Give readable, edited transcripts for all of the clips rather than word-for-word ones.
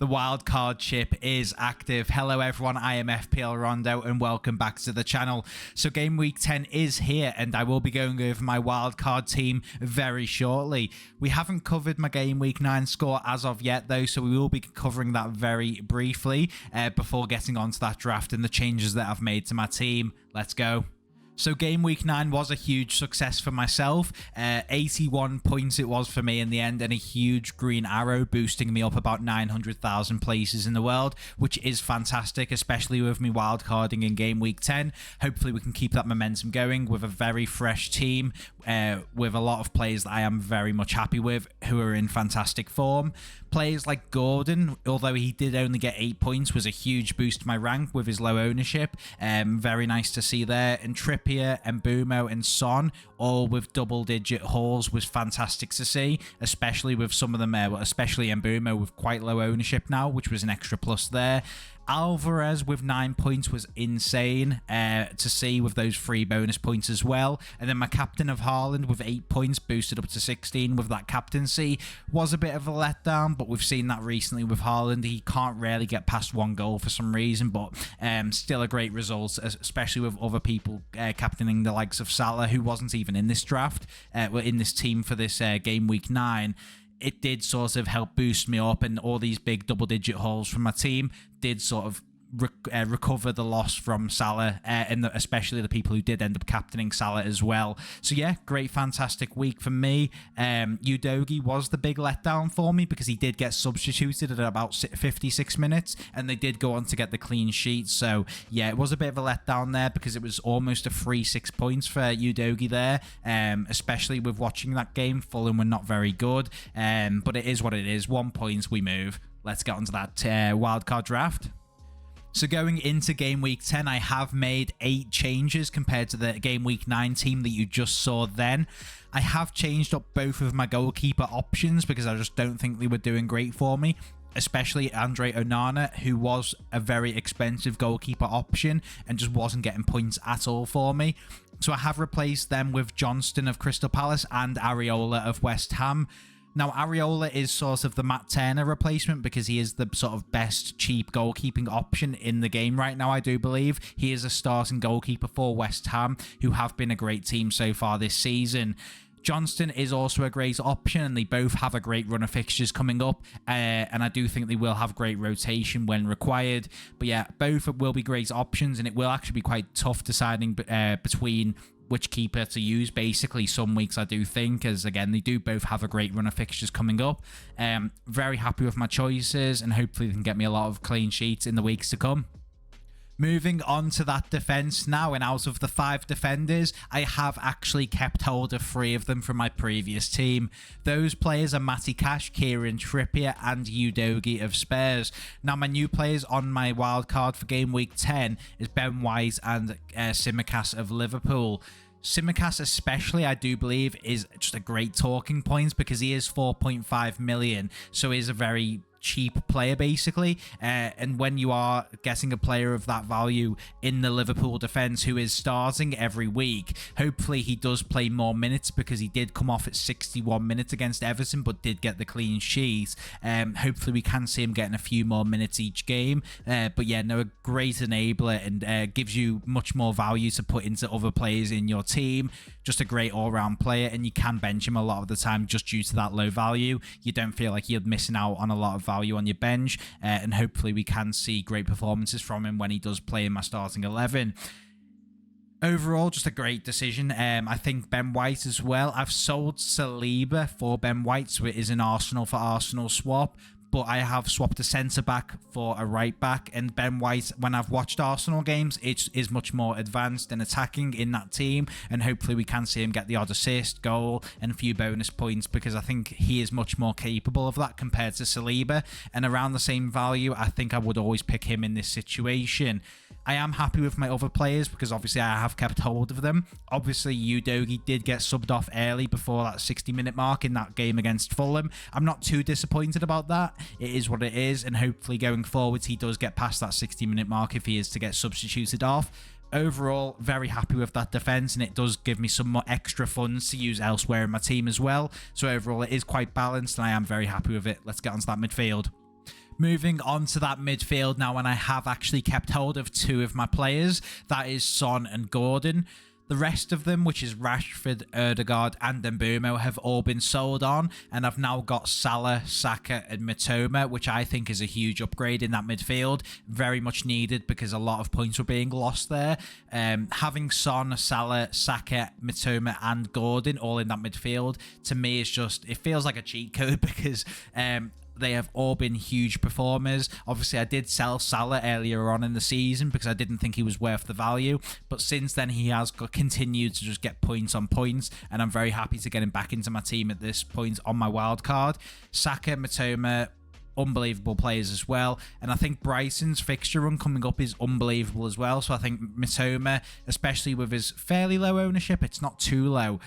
The wildcard chip is active. Hello everyone, I am FPL Rondo and welcome back to the channel. So game week 10 is here and I will be going over my wildcard team very shortly. We haven't covered my game week 9 score as of yet though, so we will be covering that very briefly before getting onto that draft and the changes that I've made to my team. Let's go. So game week 9 was a huge success for myself. 81 points it was for me in the end, and a huge green arrow boosting me up about 900,000 places in the world, which is fantastic, especially with me wildcarding in game week 10. Hopefully we can keep that momentum going with a very fresh team, with a lot of players that I am very much happy with, who are in fantastic form. Players like Gordon, although he did only get 8 points, was a huge boost to my rank with his low ownership. Very nice to see there. And Trippier, Mbumo and Son, all with double-digit hauls, was fantastic to see, especially with some of them, especially Mbumo with quite low ownership now, which was an extra plus there. Alvarez with 9 points was insane to see, with those 3 bonus points as well. And then my captain of Haaland with 8 points boosted up to 16 with that captaincy was a bit of a letdown, but we've seen that recently with Haaland. He can't really get past 1 goal for some reason, but still a great result, especially with other people captaining the likes of Salah, who wasn't even in this draft, in this team for this game week 9. It did sort of help boost me up, and all these big double-digit hauls from my team did sort of recover the loss from Salah, and especially the people who did end up captaining Salah as well. So yeah, great, fantastic week for me. Udogie was the big letdown for me because he did get substituted at about 56 minutes, and they did go on to get the clean sheet. So yeah, it was a bit of a letdown there because it was almost a free 6 points for Udogie there, especially with watching that game. Fulham were not very good, but it is what it is. 1 point, we move. Let's get onto that wildcard draft. So going into game week 10, I have made 8 changes compared to the game week 9 team that you just saw then. I have changed up both of my goalkeeper options because I just don't think they were doing great for me, especially Andre Onana, who was a very expensive goalkeeper option and just wasn't getting points at all for me. So I have replaced them with Johnston of Crystal Palace and Areola of West Ham. Now, Areola is sort of the Matt Turner replacement because he is the sort of best cheap goalkeeping option in the game right now, I do believe. He is a starting goalkeeper for West Ham, who have been a great team so far this season. Johnston is also a great option, and they both have a great run of fixtures coming up, and I do think they will have great rotation when required. But yeah, both will be great options, and it will actually be quite tough deciding between which keeper to use basically some weeks, I do think, as again they do both have a great run of fixtures coming up. Very happy with my choices, and hopefully they can get me a lot of clean sheets in the weeks to come. Moving on to that defense now, and out of the 5 defenders, I have actually kept hold of 3 of them from my previous team. Those players are Matty Cash, Kieran Trippier and Udogie of Spurs. Now my new players on my wildcard for game week 10 is Ben White and Tsimikas of Liverpool. Tsimikas especially, I do believe, is just a great talking point because he is 4.5 million, so he is a very cheap player basically, and when you are getting a player of that value in the Liverpool defense who is starting every week, hopefully he does play more minutes because he did come off at 61 minutes against Everton but did get the clean sheet. Hopefully we can see him getting a few more minutes each game, but yeah, no, a great enabler, and gives you much more value to put into other players in your team. Just a great all-round player, and you can bench him a lot of the time just due to that low value. You don't feel like you're missing out on a lot of value on your bench, and hopefully we can see great performances from him when he does play in my starting 11. Overall, just a great decision. I think Ben White as well. I've sold Saliba for Ben White, so it is an Arsenal for Arsenal swap, but I have swapped a centre-back for a right-back, and Ben White, when I've watched Arsenal games, it is much more advanced and attacking in that team, and hopefully we can see him get the odd assist, goal, and a few bonus points, because I think he is much more capable of that compared to Saliba, and around the same value, I think I would always pick him in this situation. I am happy with my other players because obviously I have kept hold of them. Obviously, Udogie did get subbed off early before that 60-minute mark in that game against Fulham. I'm not too disappointed about that. It is what it is, and hopefully going forwards he does get past that 60-minute mark if he is to get substituted off. Overall, very happy with that defense, and it does give me some more extra funds to use elsewhere in my team as well. So overall, it is quite balanced, and I am very happy with it. Let's get onto that midfield. Moving on to that midfield now, and I have actually kept hold of two of my players. That is Son and Gordon. The rest of them, which is Rashford, Ødegaard and Mbeumo, have all been sold on, and I've now got Salah, Saka and Mitoma, which I think is a huge upgrade in that midfield. Very much needed because a lot of points were being lost there. Having Son, Salah, Saka, Mitoma and Gordon all in that midfield, to me is just, it feels like a cheat code because they have all been huge performers. Obviously, I did sell Salah earlier on in the season because I didn't think he was worth the value. But since then, he has continued to just get points on points. And I'm very happy to get him back into my team at this point on my wild card. Saka, Mitoma, unbelievable players as well. And I think Brighton's fixture run coming up is unbelievable as well. So I think Mitoma, especially with his fairly low ownership, it's not too low,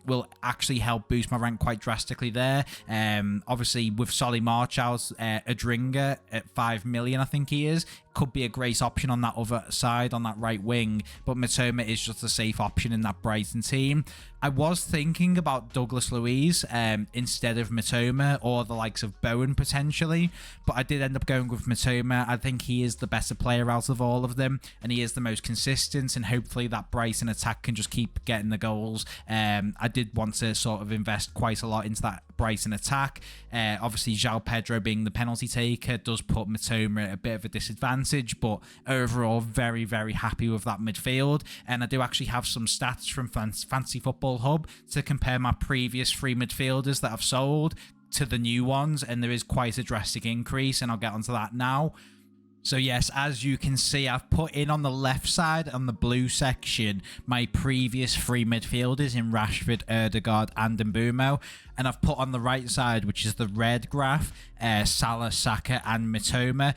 will actually help boost my rank quite drastically there. Obviously with Solly Marchals, Adringa at 5 million, I think he is, could be a great option on that other side, on that right wing, but Mitoma is just a safe option in that Brighton team. I was thinking about Douglas Luiz instead of Mitoma, or the likes of Bowen potentially, but I did end up going with Mitoma. I think he is the better player out of all of them, and he is the most consistent, and hopefully that Brighton attack can just keep getting the goals. I did want to sort of invest quite a lot into that Brighton attack. Obviously, João Pedro being the penalty taker does put Mitoma at a bit of a disadvantage, but overall, very, very happy with that midfield. And I do actually have some stats from Fantasy Football Hub to compare my previous three midfielders that I've sold to the new ones, and there is quite a drastic increase, and I'll get onto that now. So yes, as you can see, I've put in on the left side, on the blue section, my previous three midfielders in Rashford, Ødegaard and Mbeumo. And I've put on the right side, which is the red graph, Salah, Saka and Mitoma.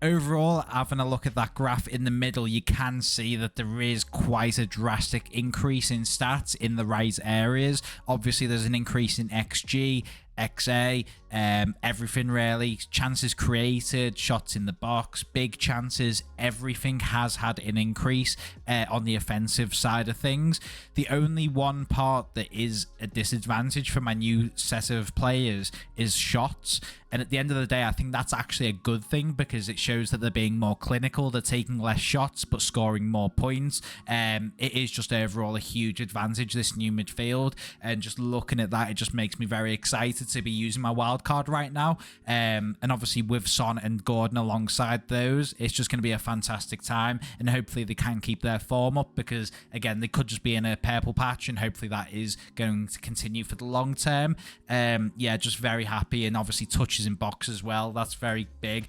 Overall, having a look at that graph in the middle, you can see that there is quite a drastic increase in stats in the right areas. Obviously, there's an increase in XG, XA, everything really. Chances created, shots in the box, big chances, everything has had an increase on the offensive side of things. The only one part that is a disadvantage for my new set of players is shots. And at the end of the day, I think that's actually a good thing because it shows that they're being more clinical. They're taking less shots but scoring more points. It is just overall a huge advantage, this new midfield. And just looking at that, it just makes me very excited to be using my wild card right now. And obviously with Son and Gordon alongside those, it's just going to be a fantastic time. And hopefully they can keep their form up because, again, they could just be in a purple patch and hopefully that is going to continue for the long term. Yeah, just very happy. And obviously touches in box as well, that's very big.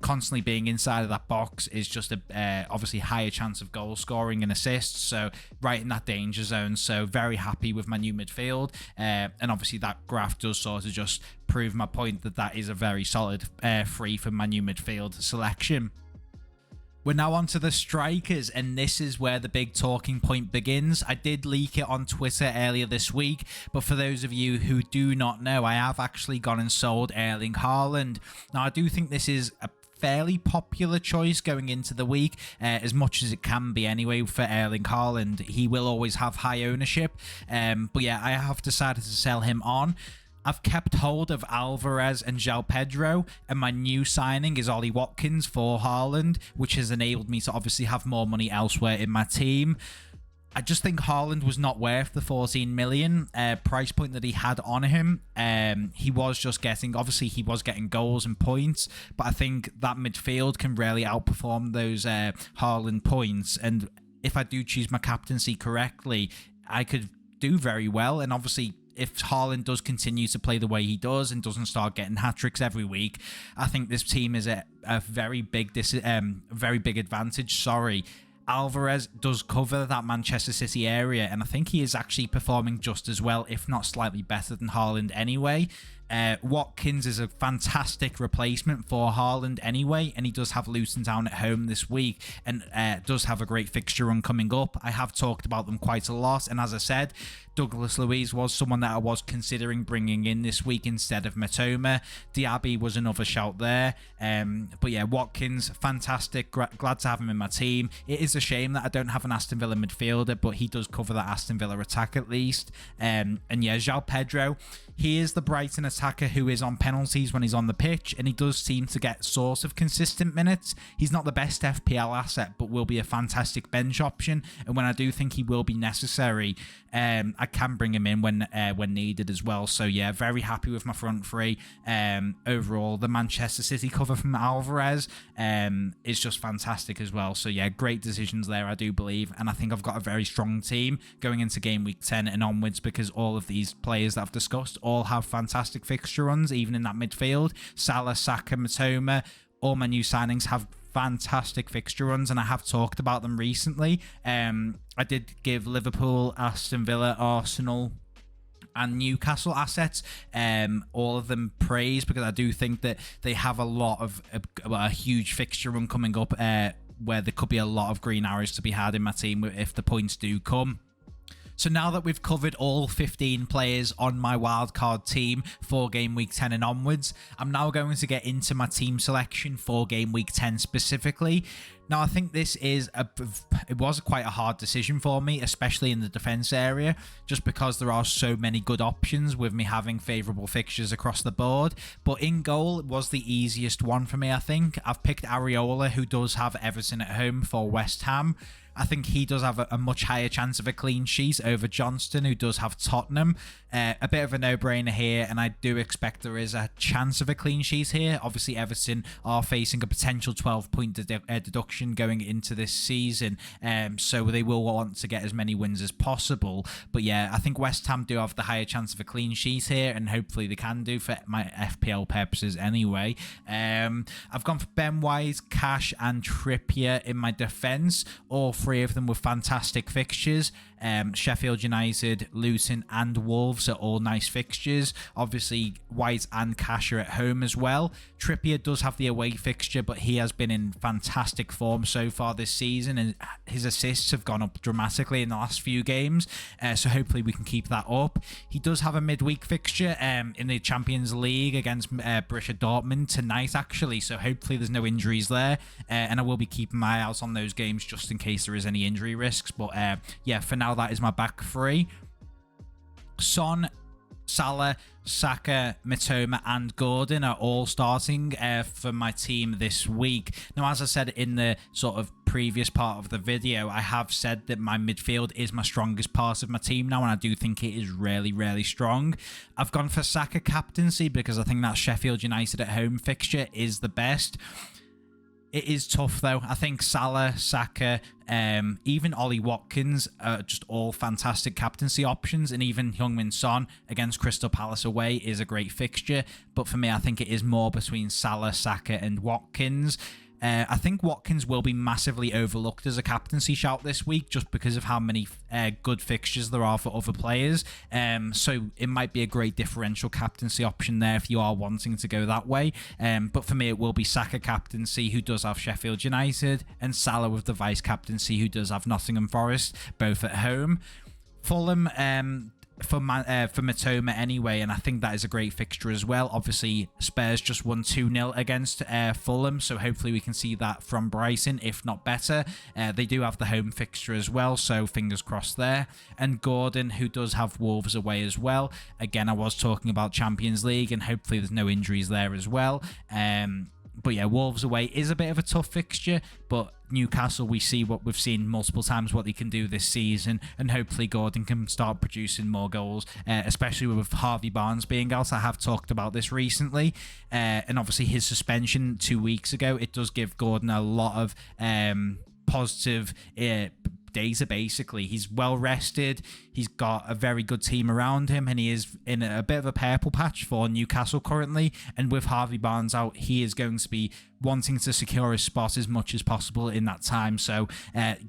Constantly being inside of that box is just a obviously higher chance of goal scoring and assists, so right in that danger zone. So very happy with my new midfield, and obviously that graph does sort of just prove my point that that is a very solid free for my new midfield selection. We're now on to the strikers, and this is where the big talking point begins. I did leak it on Twitter earlier this week, but for those of you who do not know, I have actually gone and sold Erling Haaland. Now, I do think this is a fairly popular choice going into the week, as much as it can be anyway for Erling Haaland. He will always have high ownership, but yeah, I have decided to sell him on. I've kept hold of Alvarez and João Pedro, and my new signing is Ollie Watkins for Haaland, which has enabled me to obviously have more money elsewhere in my team. I just think Haaland was not worth the 14 million price point that he had on him. He was just getting, obviously he was getting goals and points, but I think that midfield can really outperform those Haaland points. And if I do choose my captaincy correctly, I could do very well. And obviously, if Haaland does continue to play the way he does and doesn't start getting hat-tricks every week, I think this team is a very big advantage. Sorry. Alvarez does cover that Manchester City area, and I think he is actually performing just as well, if not slightly better than Haaland anyway. Watkins is a fantastic replacement for Haaland anyway, and he does have Luton Town at home this week, and does have a great fixture run coming up. I have talked about them quite a lot, and as I said, Douglas Luiz was someone that I was considering bringing in this week instead of Mitoma. Diaby was another shout there. But yeah, Watkins, fantastic. Glad to have him in my team. It is a shame that I don't have an Aston Villa midfielder, but he does cover that Aston Villa attack at least. And yeah, João Pedro, he is the Brighton attacker who is on penalties when he's on the pitch, and he does seem to get sort of consistent minutes. He's not the best FPL asset, but will be a fantastic bench option, and when I do think he will be necessary, I can bring him in when needed as well. So yeah, very happy with my front three. Overall, the Manchester City cover from Alvarez is just fantastic as well. So yeah, great decisions there, I do believe, and I think I've got a very strong team going into game week 10 and onwards, because all of these players that I've discussed all have fantastic fixture runs, even in that midfield. Salah, Saka, Mitoma, all my new signings have fantastic fixture runs, and I have talked about them recently. I did give Liverpool, Aston Villa, Arsenal and Newcastle assets, all of them praise, because I do think that they have a lot of a huge fixture run coming up, where there could be a lot of green arrows to be had in my team if the points do come. So now that we've covered all 15 players on my wildcard team for game week 10 and onwards, I'm now going to get into my team selection for game week 10 specifically. Now, I think this is it was quite a hard decision for me, especially in the defense area, just because there are so many good options with me having favorable fixtures across the board. But in goal was the easiest one for me, I think. I've picked Areola, who does have Everton at home for West Ham. I think he does have a much higher chance of a clean sheet over Johnston, who does have Tottenham. A bit of a no-brainer here, and I do expect there is a chance of a clean sheet here. Obviously, Everton are facing a potential 12-point deduction going into this season, so they will want to get as many wins as possible. But yeah, I think West Ham do have the higher chance of a clean sheet here, and hopefully they can do for my FPL purposes anyway. I've gone for Ben White, Cash, and Trippier in my defence. All three of them with fantastic fixtures. Sheffield United, Luton and Wolves are all nice fixtures. Obviously, White and Cash are at home as well. Trippier does have the away fixture, but he has been in fantastic form so far this season, and his assists have gone up dramatically in the last few games, so hopefully we can keep that up. He does have a midweek fixture in the Champions League against Borussia Dortmund tonight, actually, so hopefully there's no injuries there, and I will be keeping my eye out on those games just in case there is any injury risks. But yeah, for now, that is my back three. Son, Salah, Saka, Mitoma and Gordon are all starting for my team this week. Now, as I said in the sort of previous part of the video, I have said that my midfield is my strongest part of my team now, and I do think it is really, really strong. I've gone for Saka captaincy because I think that Sheffield United at home fixture is the best. It is tough, though. I think Salah, Saka, even Ollie Watkins are just all fantastic captaincy options, and even Heung-min Son against Crystal Palace away is a great fixture. But for me, I think it is more between Salah, Saka and Watkins. I think Watkins will be massively overlooked as a captaincy shout this week just because of how many good fixtures there are for other players. So it might be a great differential captaincy option there if you are wanting to go that way. But for me, it will be Saka captaincy, who does have Sheffield United, and Salah with the vice captaincy, who does have Nottingham Forest, both at home. Fulham for Mitoma anyway, and I think that is a great fixture as well. Obviously, Spurs just won 2-0 against Fulham, so hopefully we can see that from Brighton, if not better. They do have the home fixture as well, so fingers crossed there. And Gordon, who does have Wolves away as well. Again, I was talking about Champions League, and hopefully there's no injuries there as well. But yeah, Wolves away is a bit of a tough fixture, but Newcastle, we see what we've seen multiple times, what they can do this season, and hopefully Gordon can start producing more goals, especially with Harvey Barnes being out. I have talked about this recently, and obviously his suspension 2 weeks ago, it does give Gordon a lot of positive data. Basically, he's well rested, he's got a very good team around him, and he is in a bit of a purple patch for Newcastle currently, and with Harvey Barnes out, he is going to be wanting to secure his spot as much as possible in that time. So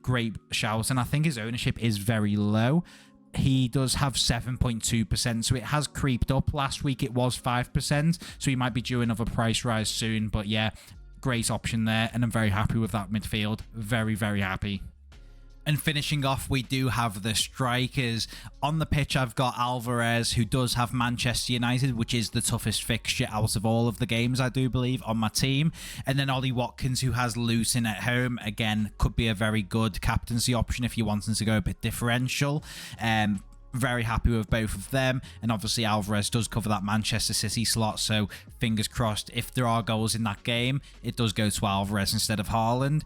great shout, and I think his ownership is very low. He does have 7.2%, so it has creeped up. Last week it was 5%, so he might be due another price rise soon. But yeah, great option there, and I'm very happy with that midfield. Very, very happy. And finishing off, we do have the strikers. On the pitch, I've got Alvarez, who does have Manchester United, which is the toughest fixture out of all of the games, I do believe, on my team. And then Ollie Watkins, who has Luton at home. Again, could be a very good captaincy option if you're wanting to go a bit differential. Very happy with both of them, and obviously Alvarez does cover that Manchester City slot, so fingers crossed if there are goals in that game, it does go to Alvarez instead of Haaland.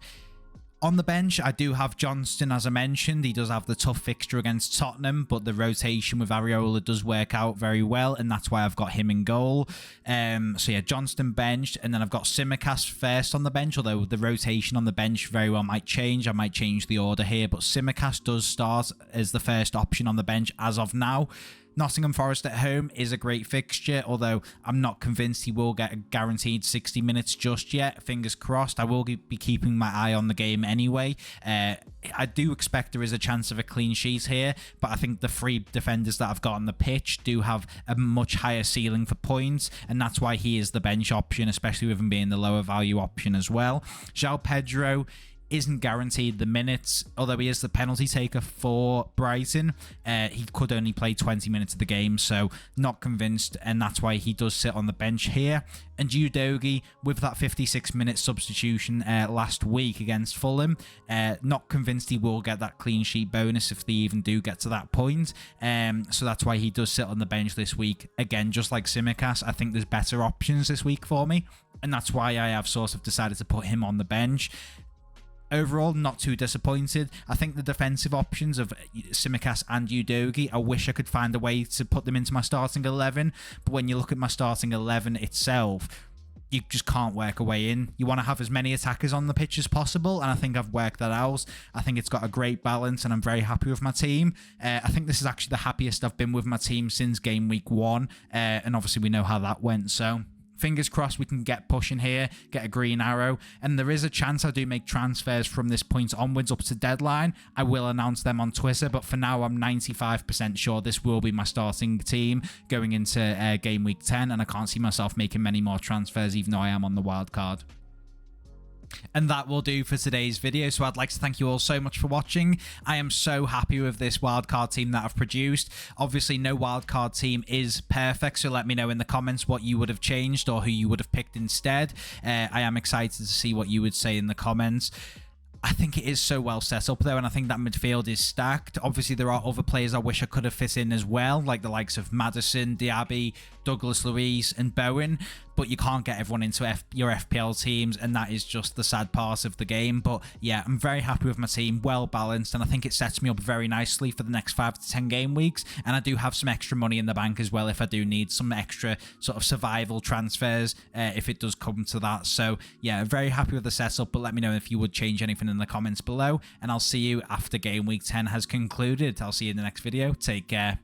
On the bench, I do have Johnston, as I mentioned. He does have the tough fixture against Tottenham, but the rotation with Areola does work out very well, and that's why I've got him in goal. So yeah, Johnston benched, and then I've got Tsimikas first on the bench, although the rotation on the bench very well might change. I might change the order here, but Tsimikas does start as the first option on the bench as of now. Nottingham Forest at home is a great fixture, although I'm not convinced he will get a guaranteed 60 minutes just yet. Fingers crossed. I will be keeping my eye on the game anyway. I do expect there is a chance of a clean sheet here, but I think the three defenders that I've got on the pitch do have a much higher ceiling for points, and that's why he is the bench option, especially with him being the lower value option as well. João Pedro isn't guaranteed the minutes, although he is the penalty taker for Brighton. He could only play 20 minutes of the game, so not convinced, and that's why he does sit on the bench here. And Udogie, with that 56-minute substitution last week against Fulham, not convinced he will get that clean sheet bonus if they even do get to that point. So that's why he does sit on the bench this week. Again, just like Tsimikas, I think there's better options this week for me, and that's why I have sort of decided to put him on the bench. Overall, not too disappointed. I think the defensive options of Tsimikas and Udogie, I wish I could find a way to put them into my starting 11. But when you look at my starting 11 itself, you just can't work a way in. You want to have as many attackers on the pitch as possible, and I think I've worked that out. I think it's got a great balance, and I'm very happy with my team. I think this is actually the happiest I've been with my team since game week 1, and obviously we know how that went, so fingers crossed we can get pushing here, get a green arrow, and there is a chance I do make transfers from this point onwards up to deadline. I will announce them on Twitter, but for now I'm 95% sure this will be my starting team going into game week 10, and I can't see myself making many more transfers even though I am on the wild card. And that will do for today's video, so I'd like to thank you all so much for watching. I am so happy with this wildcard team that I've produced. Obviously, no wildcard team is perfect, so let me know in the comments what you would have changed or who you would have picked instead. I am excited to see what you would say in the comments. I think it is so well set up though, and I think that midfield is stacked. Obviously, there are other players I wish I could have fit in as well, like the likes of Maddison, Diaby, Douglas Luiz, and Bowen. But you can't get everyone into your FPL teams, and that is just the sad part of the game. But yeah, I'm very happy with my team, well balanced, and I think it sets me up very nicely for the next 5 to 10 game weeks. And I do have some extra money in the bank as well if I do need some extra sort of survival transfers if it does come to that. So yeah, very happy with the setup, but let me know if you would change anything in the comments below, and I'll see you after game week 10 has concluded. I'll see you in the next video. Take care.